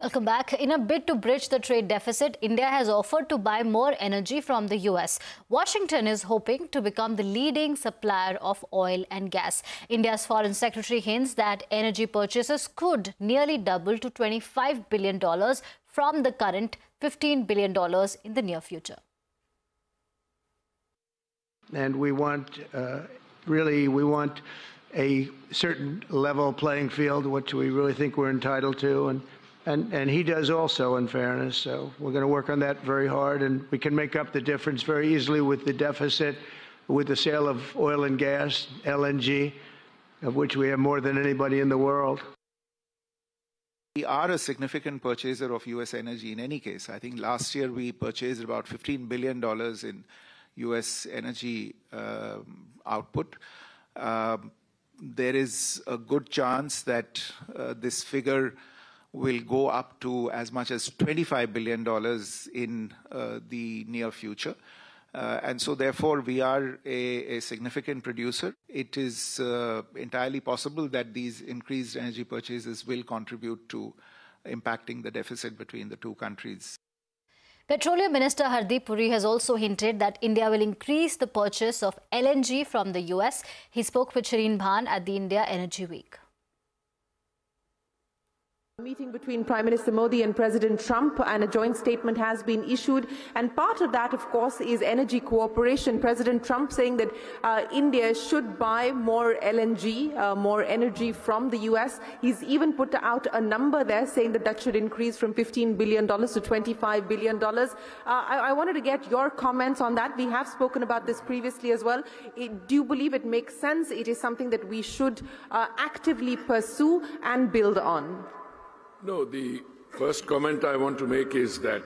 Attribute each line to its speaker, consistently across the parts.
Speaker 1: Welcome back. In a bid to bridge the trade deficit, India has offered to buy more energy from the US. Washington is hoping to become the leading supplier of oil and gas. India's Foreign Secretary hints that energy purchases could nearly double to $25 billion from the current $15 billion in the near future.
Speaker 2: And we want, we want a certain level playing field, which we really think we're entitled to. And he does also, in fairness. So we're going to work on that very hard, and we can make up the difference very easily with the deficit, with the sale of oil and gas, LNG, of which we have more than anybody in the world.
Speaker 3: We are a significant purchaser of U.S. energy in any case. I think last year we purchased about $15 billion in U.S. energy output. There is a good chance that this figure will go up to as much as $25 billion in the near future. And so therefore we are a significant producer. It is entirely possible that these increased energy purchases will contribute to impacting the deficit between the two countries.
Speaker 1: Petroleum Minister Hardeep Puri has also hinted that India will increase the purchase of LNG from the US. He spoke with Shireen Bhan at the India Energy Week.
Speaker 4: A meeting between Prime Minister Modi and President Trump, and a joint statement has been issued, and part of that, of course, is energy cooperation. President Trump saying that India should buy more LNG, more energy from the US. He's even put out a number there saying that that should increase from $15 billion to $25 billion. I wanted to get your comments on that. We have spoken about this previously as well. Do you believe it makes sense? It is something that we should actively pursue and build on?
Speaker 5: No, the first comment I want to make is that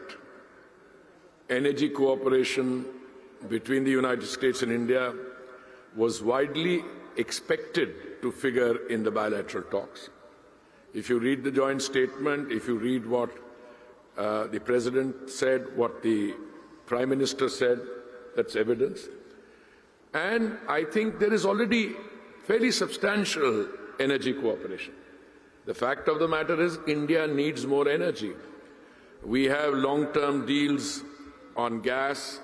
Speaker 5: energy cooperation between the United States and India was widely expected to figure in the bilateral talks. If you read the joint statement, if you read what the President said, what the Prime Minister said, that's evidence. And I think there is already fairly substantial energy cooperation. The fact of the matter is India needs more energy. We have long-term deals on gas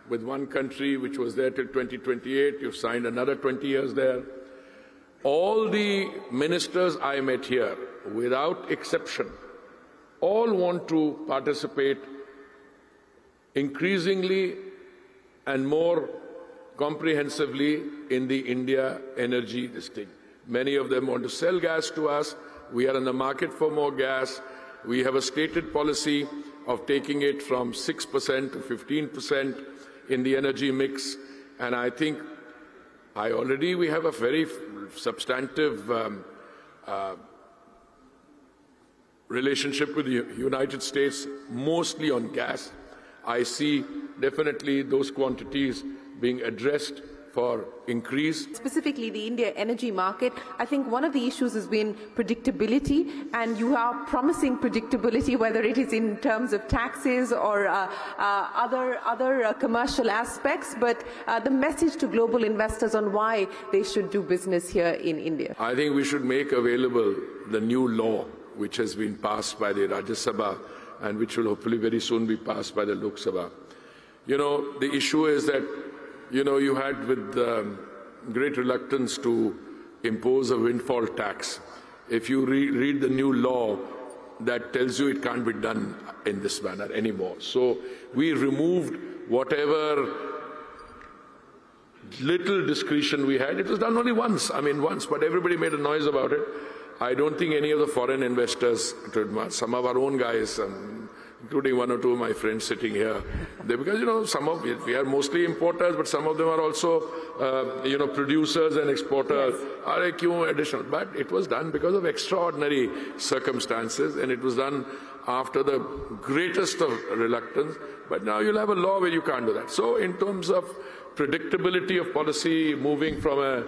Speaker 5: with one country which was there till 2028. You've signed another 20 years there. All the ministers I met here, without exception, all want to participate increasingly and more comprehensively in the India energy thing. Many of them want to sell gas to us. We are in the market for more gas. We have a stated policy of taking it from 6% to 15% in the energy mix. And I think we have a very substantive relationship with the United States, mostly on gas. I see definitely those quantities being addressed for increase.
Speaker 4: Specifically the India energy market, I think one of the issues has been predictability, and you are promising predictability, whether it is in terms of taxes or other commercial aspects, but the message to global investors on why they should do business here in India.
Speaker 5: I think we should make available the new law which has been passed by the Rajya Sabha and which will hopefully very soon be passed by the Lok Sabha. You know, the issue is that you had with great reluctance to impose a windfall tax. If you read the new law, that tells you it can't be done in this manner anymore. So we removed whatever little discretion we had. It was done only once, but everybody made a noise about it. I don't think any of the foreign investors, some of our own guys, including one or two of my friends sitting here, because we are mostly importers, but some of them are also producers and exporters. Yes. Additional, but it was done because of extraordinary circumstances, and it was done after the greatest of reluctance. But now you'll have a law where you can't do that. So in terms of predictability of policy, moving from a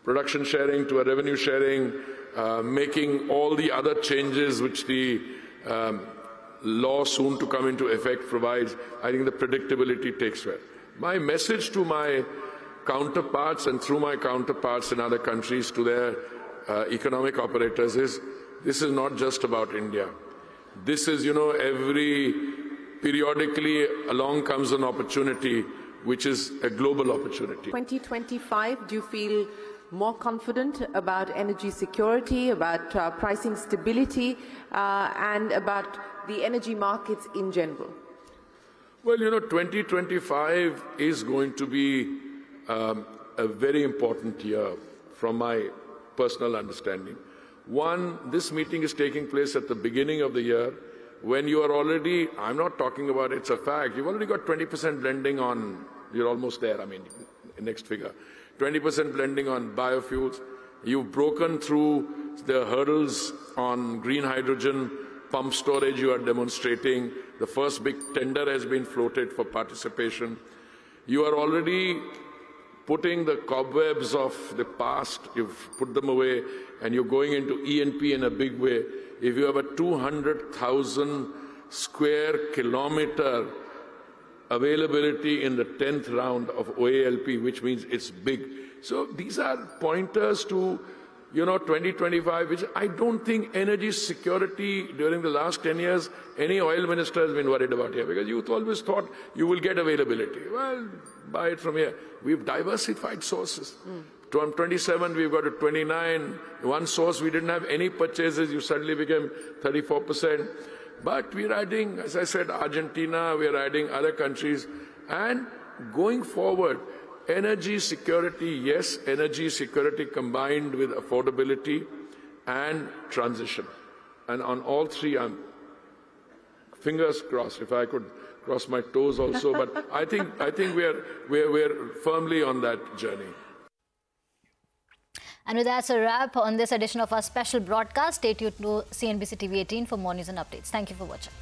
Speaker 5: production sharing to a revenue sharing, making all the other changes which the law soon to come into effect provides, I think the predictability takes care. My message to my counterparts and through my counterparts in other countries to their economic operators is this is not just about India. This is, periodically along comes an opportunity which is a global opportunity.
Speaker 4: 2025, do you feel more confident about energy security, about pricing stability, and about the energy markets in general?
Speaker 5: Well, 2025 is going to be a very important year from my personal understanding. One, this meeting is taking place at the beginning of the year when you are already, I'm not talking about it's a fact, you've already got 20% blending on, you're almost there, next figure. 20% blending on biofuels. You've broken through the hurdles on green hydrogen, pump storage you are demonstrating. The first big tender has been floated for participation. You are already putting the cobwebs of the past, you've put them away, and you're going into E&P in a big way. If you have a 200,000 square kilometer availability in the 10th round of OALP, which means it's big. So these are pointers to, 2025, which I don't think energy security during the last 10 years, any oil minister has been worried about here, because youth always thought you will get availability. Well, buy it from here. We've diversified sources. From 27, we've got to 29. One source, we didn't have any purchases. You suddenly became 34%. But we're adding, as I said, Argentina, we're adding other countries. And going forward, energy security, yes, energy security combined with affordability and transition. And on all three, I'm fingers crossed, if I could cross my toes also, but I think we're firmly on that journey.
Speaker 1: And with that, it's a wrap on this edition of our special broadcast. Stay tuned to CNBC TV 18 for more news and updates. Thank you for watching.